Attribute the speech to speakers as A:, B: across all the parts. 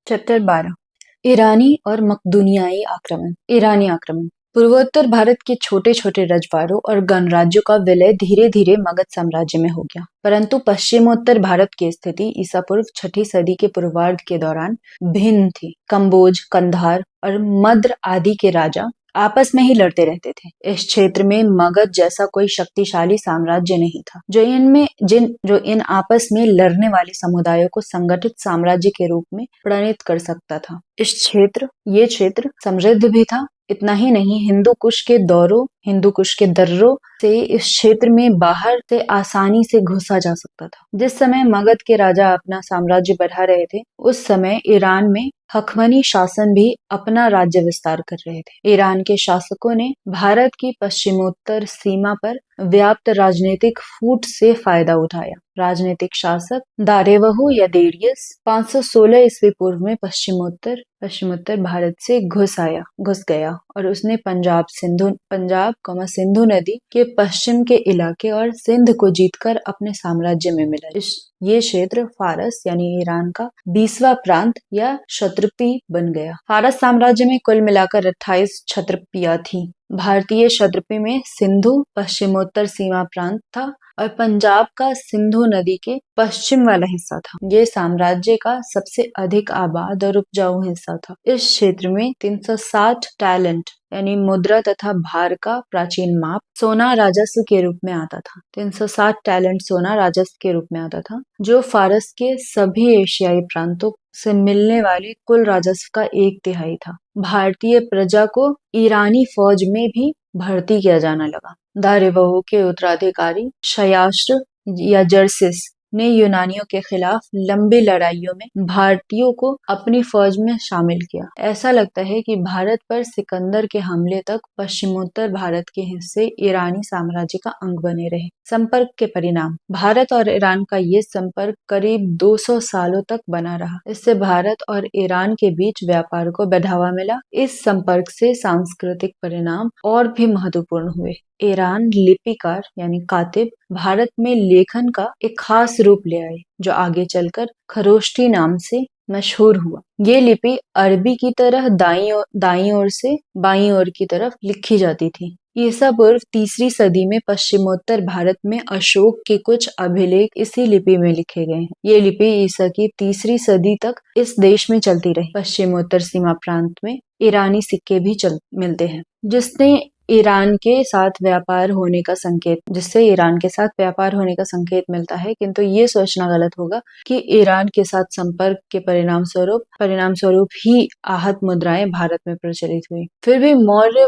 A: Chapter 12 ईरानी और मकदूनियाई आक्रमण। ईरानी आक्रमण। पूर्वोत्तर भारत के छोटे छोटे रजवाड़ों और गणराज्यों का विलय धीरे धीरे मगध साम्राज्य में हो गया, परंतु पश्चिमोत्तर भारत की स्थिति ईसा पूर्व 6ठी सदी के पूर्वार्ध के दौरान भिन्न थी। कंबोज, कंधार और मद्र आदि के राजा आपस में ही लड़ते रहते थे। इस क्षेत्र में मगध जैसा कोई शक्तिशाली साम्राज्य नहीं था जो इन आपस में लड़ने वाले समुदायों को संगठित साम्राज्य के रूप में प्रणीत कर सकता था। ये क्षेत्र समृद्ध भी था। इतना ही नहीं, हिंदू कुश के दर्रों से इस क्षेत्र में बाहर से आसानी से घुसा जा सकता था। जिस समय मगध के राजा अपना साम्राज्य बढ़ा रहे थे, उस समय ईरान में हखमनी शासन भी अपना राज्य विस्तार कर रहे थे। ईरान के शासकों ने भारत की पश्चिमोत्तर सीमा पर व्याप्त राजनीतिक फूट से फायदा उठाया। राजनीतिक शासक दारेवहु या डेरियस 516 ईस्वी पूर्व में पश्चिमोत्तर भारत से घुस गया और उसने पंजाब, सिंधु नदी के पश्चिम के इलाके और सिंध को जीतकर अपने साम्राज्य में मिला। ये क्षेत्र फारस यानी ईरान का 20वां प्रांत या क्षत्रपी बन गया। फारस साम्राज्य में कुल मिलाकर 28 क्षत्रपियां थी। भारतीय क्षत्रपी में सिंधु पश्चिमोत्तर सीमा प्रांत था और पंजाब का सिंधु नदी के पश्चिम वाला हिस्सा था। ये साम्राज्य का सबसे अधिक आबाद और उपजाऊ हिस्सा था। इस क्षेत्र में 360 टैलेंट यानी मुद्रा तथा भार का प्राचीन माप सोना राजस्व के रूप में आता था। 360 टैलेंट सोना राजस्व के रूप में आता था, जो फारस के सभी एशियाई प्रांतों से मिलने वाले कुल राजस्व का 1/3 था। भारतीय प्रजा को ईरानी फौज में भी भर्ती किया जाना लगा। दारेवहु के उत्तराधिकारी क्षयास्त्र या जर्सिस ने यूनानियों के खिलाफ लंबी लड़ाइयों में भारतीयों को अपनी फौज में शामिल किया। ऐसा लगता है कि भारत पर सिकंदर के हमले तक पश्चिमोत्तर भारत के हिस्से ईरानी साम्राज्य का अंग बने रहे। संपर्क के परिणाम। भारत और ईरान का ये संपर्क करीब 200 सालों तक बना रहा। इससे भारत और ईरान के बीच व्यापार को बढ़ावा मिला। इस संपर्क से सांस्कृतिक परिणाम और भी महत्वपूर्ण हुए। ईरान लिपिकार यानी कातिब भारत में लेखन का एक खास रूप ले आए, जो आगे चलकर खरोष्टी नाम से मशहूर हुआ। ये लिपि अरबी की तरह दाईं ओर से बाईं ओर की तरफ लिखी जाती थी। ईसा पूर्व 3री सदी में पश्चिमोत्तर भारत में अशोक के कुछ अभिलेख इसी लिपि में लिखे गए हैं। ये लिपि ईसा की 3री सदी तक इस देश में चलती रही। पश्चिमोत्तर सीमा प्रांत में ईरानी सिक्के भी मिलते हैं, जिससे ईरान के साथ व्यापार होने का संकेत मिलता है। किंतु ये सोचना गलत होगा कि ईरान के साथ संपर्क के परिणाम स्वरूप ही आहत मुद्राएं भारत में प्रचलित हुई। फिर भी मौर्य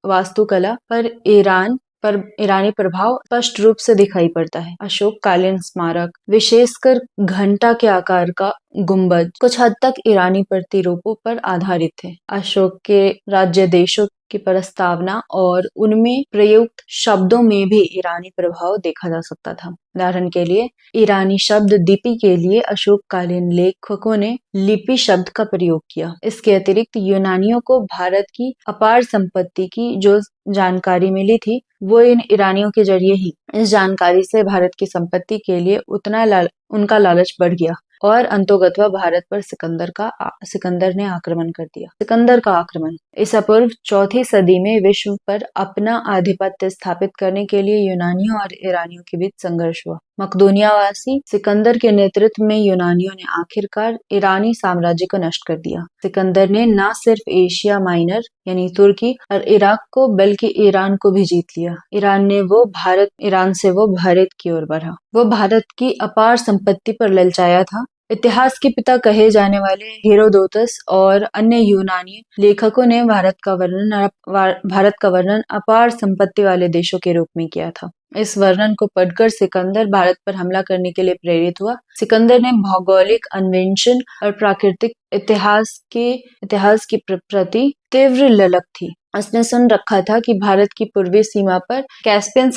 A: वास्तुकला पर ईरानी प्रभाव स्पष्ट रूप से दिखाई पड़ता है। अशोककालीन स्मारक, विशेषकर घंटा के आकार का गुंबद, कुछ हद तक ईरानी प्रतिरूपों पर आधारित थे। अशोक के राज्य देशों की प्रस्तावना और उनमें प्रयुक्त शब्दों में भी ईरानी प्रभाव देखा जा सकता था। उदाहरण के लिए, ईरानी शब्द लिपि के लिए अशोककालीन लेखकों ने लिपि शब्द का प्रयोग किया। इसके अतिरिक्त यूनानियों को भारत की अपार संपत्ति की जो जानकारी मिली थी, वो इन ईरानियों के जरिए ही। इस जानकारी से भारत की संपत्ति के लिए उनका लालच बढ़ गया और अंतोगत्वा भारत पर सिकंदर ने आक्रमण कर दिया। सिकंदर का आक्रमण। ईसा पूर्व 4ठी सदी में विश्व पर अपना आधिपत्य स्थापित करने के लिए यूनानियों और ईरानियों के बीच संघर्ष हुआ। मकदूनियावासी सिकंदर के नेतृत्व में यूनानियों ने आखिरकार ईरानी साम्राज्य को नष्ट कर दिया। सिकंदर ने न सिर्फ एशिया माइनर यानी तुर्की और इराक को, बल्कि ईरान को भी जीत लिया। ईरान से वो भारत की ओर बढ़ा। वो भारत की अपार संपत्ति पर ललचाया था। इतिहास के पिता कहे जाने वाले हेरोदोतस और अन्य यूनानी लेखकों ने भारत का वर्णन अपार संपत्ति वाले देशों के रूप में किया था। इस वर्णन को पढ़कर सिकंदर भारत पर हमला करने के लिए प्रेरित हुआ। सिकंदर ने भौगोलिक अन्वेषण और प्राकृतिक इतिहास की प्रति तीव्र ललक थी। उसने सुन रखा था कि भारत की पूर्वी सीमा पर कैस्पियन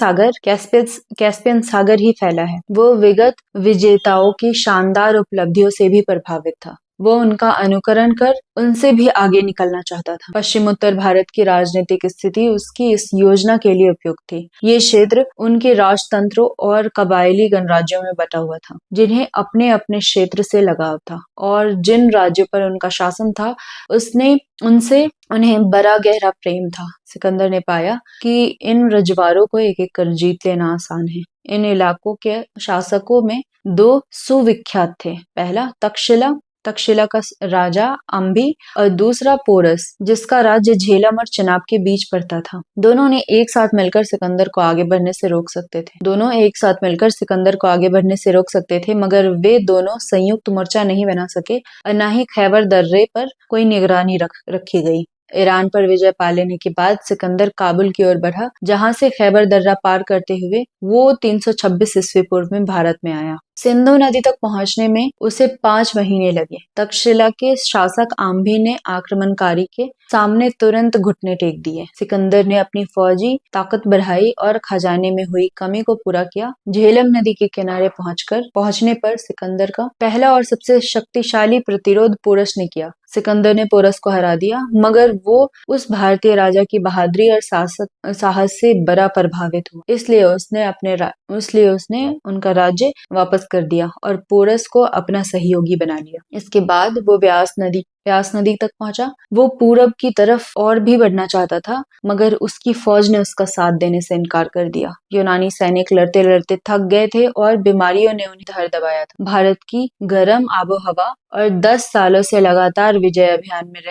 A: सागर ही फैला है। वो विगत विजेताओं की शानदार उपलब्धियों से भी प्रभावित था। वो उनका अनुकरण कर उनसे भी आगे निकलना चाहता था। पश्चिमोत्तर भारत की राजनीतिक स्थिति उसकी इस योजना के लिए उपयुक्त थी। ये क्षेत्र उनके राजतंत्रों और कबायली गणराज्यों में बटा हुआ था, जिन्हें अपने अपने क्षेत्र से लगाव था, और जिन राज्यों पर उनका शासन था उसने उनसे उन्हें बड़ा गहरा प्रेम था। सिकंदर ने पाया कि इन रजवाड़ों को एक एक कर जीत लेना आसान है। इन इलाकों के शासकों में दो सुविख्यात थे। पहला तक्षशिला, तक्षशिला का राजा अम्बी, और दूसरा पोरस, जिसका राज्य झेलम और चिनाब के बीच पड़ता था। दोनों ने एक साथ मिलकर सिकंदर को आगे बढ़ने से रोक सकते थे। दोनों एक साथ मिलकर सिकंदर को आगे बढ़ने से रोक सकते थे, मगर वे दोनों संयुक्त मोर्चा नहीं बना सके और न ही खैबर दर्रे पर कोई निगरानी रखी गई। ईरान पर विजय पा लेने के बाद सिकंदर काबुल की ओर बढ़ा, जहां से खैबर दर्रा पार करते हुए वो 326 ईस्वी पूर्व में भारत में आया। सिंधु नदी तक पहुंचने में उसे 5 महीने लगे। तक्षशिला के शासक आम्भी ने आक्रमणकारी के सामने तुरंत घुटने टेक दिए। सिकंदर ने अपनी फौजी ताकत बढ़ाई और खजाने में हुई कमी को पूरा किया। झेलम नदी के किनारे पहुंचने पर सिकंदर का पहला और सबसे शक्तिशाली प्रतिरोध पोरस ने किया। सिकंदर ने पोरस को हरा दिया, मगर वो उस भारतीय राजा की बहादुरी और साहस से बड़ा प्रभावित हुआ। इसलिए उसने उनका राज्य वापस कर दिया और पोरस को अपना सहयोगी बना लिया। इसके बाद वो व्यास नदी तक पहुंचा। वो पूरब की तरफ और भी बढ़ना चाहता था, मगर उसकी फौज ने उसका साथ देने से इनकार कर दिया। यूनानी सैनिक लड़ते लड़ते थक गए थे और बीमारियों ने उन्हें धर दबाया था। भारत की गर्म आबोहवा और 10 सालों से लगातार विजय अभियान में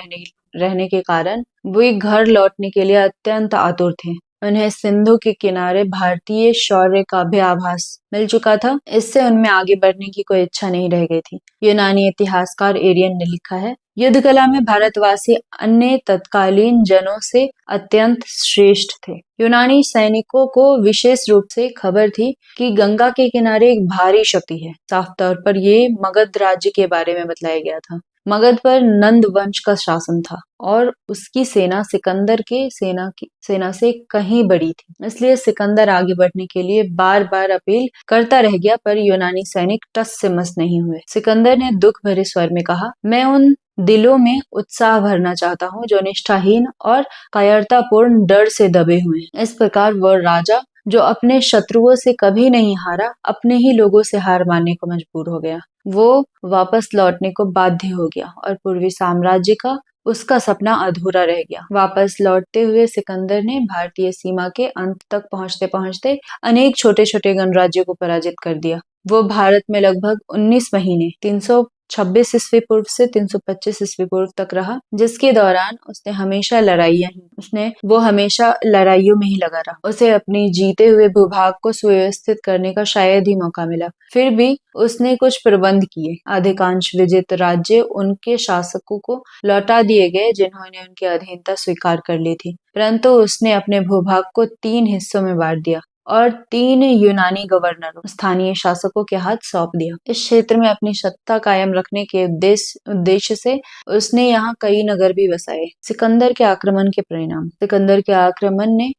A: रहने के कारण वे घर लौटने के लिए अत्यंत आतुर थे। उन्हें सिंधु के किनारे भारतीय शौर्य का भी आभास मिल चुका था। इससे उनमें आगे बढ़ने की कोई इच्छा नहीं रह गई थी। यूनानी इतिहासकार एरियन ने लिखा है, युद्ध कला में भारतवासी अन्य तत्कालीन जनों से अत्यंत श्रेष्ठ थे। यूनानी सैनिकों को विशेष रूप से खबर थी कि गंगा के किनारे एक भारी शक्ति है। साफ तौर पर ये मगध राज्य के बारे में बतलाया गया था। मगध पर नंद वंश का शासन था और उसकी सेना सिकंदर के सेना से कहीं बड़ी थी। इसलिए सिकंदर आगे बढ़ने के लिए बार बार अपील करता रह गया, पर यूनानी सैनिक टस से मस नहीं हुए। सिकंदर ने दुख भरे स्वर में कहा, मैं उन दिलों में उत्साह भरना चाहता हूँ जो निष्ठाहीन और कायरतापूर्ण डर से दबे हुए हैं। इस प्रकार वह राजा जो अपने शत्रुओं से कभी नहीं हारा, अपने ही लोगों से हार मानने को मजबूर हो गया। वो वापस लौटने को बाध्य हो गया और पूर्वी साम्राज्य का उसका सपना अधूरा रह गया। वापस लौटते हुए सिकंदर ने भारतीय सीमा के अंत तक पहुंचते पहुंचते अनेक छोटे छोटे गणराज्यों को पराजित कर दिया। वो भारत में लगभग 19 महीने 326 ईस्वी पूर्व से 325 ईस्वी पूर्व तक रहा, जिसके दौरान उसने हमेशा लड़ाइयों में ही लगा रहा। उसे अपनी जीते हुए भूभाग को सुव्यवस्थित करने का शायद ही मौका मिला। फिर भी उसने कुछ प्रबंध किए। अधिकांश विजित राज्य उनके शासकों को लौटा दिए गए जिन्होंने उनकी अधीनता स्वीकार कर ली थी, परंतु उसने अपने भूभाग को 3 हिस्सों में बांट दिया और 3 यूनानी गवर्नरों, स्थानीय शासकों के हाथ सौंप दिया। इस क्षेत्र में अपनी सत्ता कायम रखने के उद्देश्य से उसने यहाँ कई नगर भी बसाए। सिकंदर के आक्रमण के परिणाम। सिकंदर के आक्रमण ने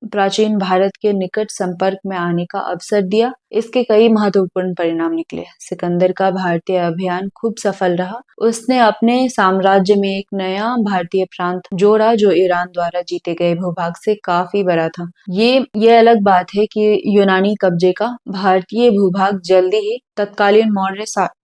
A: प्राचीन भारत के निकट संपर्क में आने का अवसर दिया। इसके कई महत्वपूर्ण परिणाम निकले। सिकंदर का भारतीय अभियान खूब सफल रहा। उसने अपने साम्राज्य में एक नया भारतीय प्रांत जोड़ा जो ईरान द्वारा जीते गए भूभाग से काफी बड़ा था। ये अलग बात है कि यूनानी कब्जे का भारतीय भूभाग जल्दी ही तत्कालीन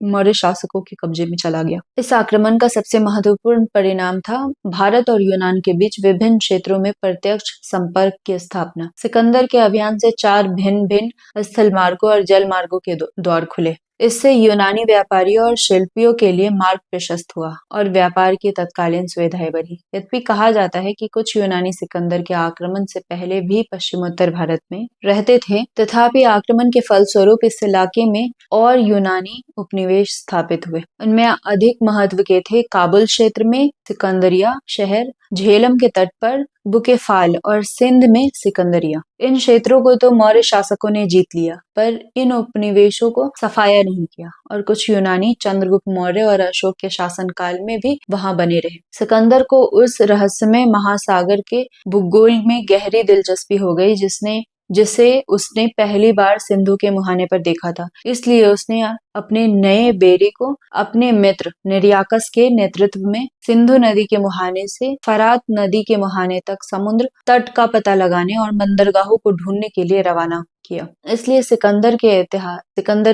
A: मौर्य शासकों के कब्जे में चला गया। इस आक्रमण का सबसे महत्वपूर्ण परिणाम था भारत और यूनान के बीच विभिन्न क्षेत्रों में प्रत्यक्ष संपर्क की स्थापना। सिकंदर के अभियान से 4 भिन्न स्थल मार्गों और जल मार्गों के द्वार खुले। इससे यूनानी व्यापारियों और शिल्पियों के लिए मार्ग प्रशस्त हुआ और व्यापार की तत्कालीन सुविधाएं बढ़ी। यद्यपि कहा जाता है कि कुछ यूनानी सिकंदर के आक्रमण से पहले भी पश्चिमोत्तर भारत में रहते थे, तथापि आक्रमण के फलस्वरूप इस इलाके में और यूनानी उपनिवेश स्थापित हुए। उनमें अधिक महत्व के थे काबुल क्षेत्र में सिकंदरिया शहर, झेलम के तट पर बुकेफाल और सिंध में सिकंदरिया। इन क्षेत्रों को तो मौर्य शासकों ने जीत लिया, पर इन उपनिवेशों को सफाया नहीं किया और कुछ यूनानी चंद्रगुप्त मौर्य और अशोक के शासनकाल में भी वहां बने रहे। सिकंदर को उस रहस्यमय महासागर के भूगोल में गहरी दिलचस्पी हो गई जिसने जिसे उसने पहली बार सिंधु के मुहाने पर देखा था। इसलिए उसने अपने नए बेड़े को अपने मित्र निरयाकस के नेतृत्व में सिंधु नदी के मुहाने से फरात नदी के मुहाने तक समुद्र तट का पता लगाने और बंदरगाहों को ढूंढने के लिए रवाना किया। इसलिए सिकंदर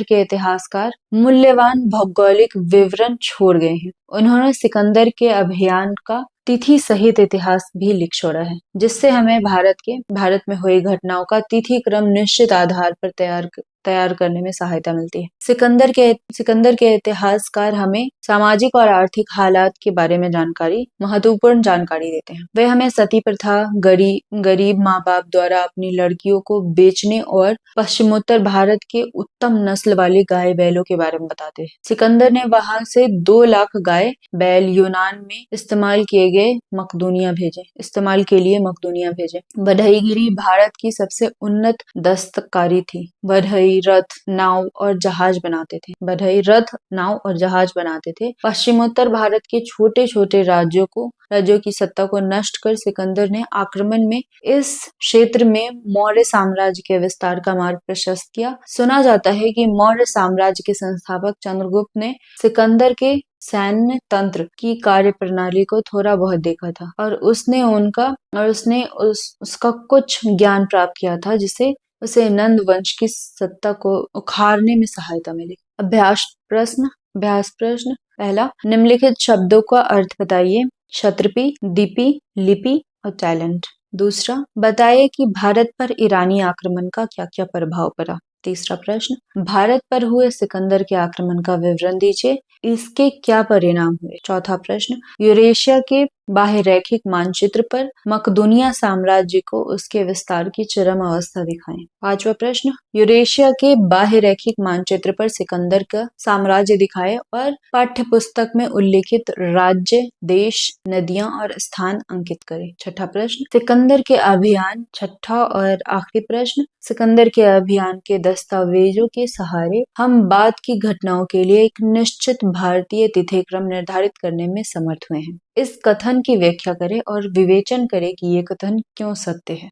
A: के इतिहासकार मूल्यवान भौगोलिक विवरण छोड़ गए हैं। उन्होंने सिकंदर के अभियान का तिथि सहित इतिहास भी लिख छोड़ा है, जिससे हमें भारत में हुई घटनाओं का तिथि क्रम निश्चित आधार पर तैयार करने में सहायता मिलती है। सिकंदर के इतिहासकार हमें सामाजिक और आर्थिक हालात के बारे में महत्वपूर्ण जानकारी देते हैं। वे हमें सती प्रथा, गरीब माँ बाप द्वारा अपनी लड़कियों को बेचने और पश्चिमोत्तर भारत के उत्तम नस्ल वाले गाय बैलों के बारे में बताते हैं। सिकंदर ने वहां से 2 लाख गाय बैल यूनान में इस्तेमाल के लिए मकदूनिया भेजे। बढ़ईगिरी भारत की सबसे उन्नत दस्तकारी थी। बढ़ई रथ, नाव और जहाज बनाते थे। पश्चिमोत्तर भारत के छोटे छोटे राज्यों की सत्ता को नष्ट कर सिकंदर ने आक्रमण में इस क्षेत्र में मौर्य साम्राज्य के विस्तार का मार्ग प्रशस्त किया। सुना जाता है कि मौर्य साम्राज्य के संस्थापक चंद्रगुप्त ने सिकंदर के सैन्य तंत्र की कार्य प्रणाली को थोड़ा बहुत देखा था और उसने उसका कुछ ज्ञान प्राप्त किया था, जिसे उसे नंद वंश की सत्ता को उखाड़ने में सहायता मिली। अभ्यास प्रश्न पहला, निम्नलिखित शब्दों का अर्थ बताइए। क्षत्रपी, दीपी, लिपि और टैलेंट। दूसरा, बताइए कि भारत पर ईरानी आक्रमण का क्या क्या प्रभाव पड़ा। तीसरा प्रश्न, भारत पर हुए सिकंदर के आक्रमण का विवरण दीजिए, इसके क्या परिणाम हुए। चौथा प्रश्न, यूरेशिया के बाह्यरेखिक मानचित्र पर मकदूनिया साम्राज्य को उसके विस्तार की चरम अवस्था दिखाएं। पांचवा प्रश्न, यूरेशिया के बाह्यरेखिक मानचित्र पर सिकंदर का साम्राज्य दिखाएं और पाठ्य पुस्तक में उल्लेखित राज्य, देश, नदियां और स्थान अंकित करें। छठा प्रश्न, सिकंदर के अभियान। छठा और आखिरी प्रश्न, सिकंदर के अभियान के दस्तावेजों के सहारे हम बाद की घटनाओं के लिए एक निश्चित भारतीय तिथिक्रम निर्धारित करने में समर्थ हुए हैं। इस कथन की व्याख्या करें और विवेचन करें कि ये कथन क्यों सत्य है।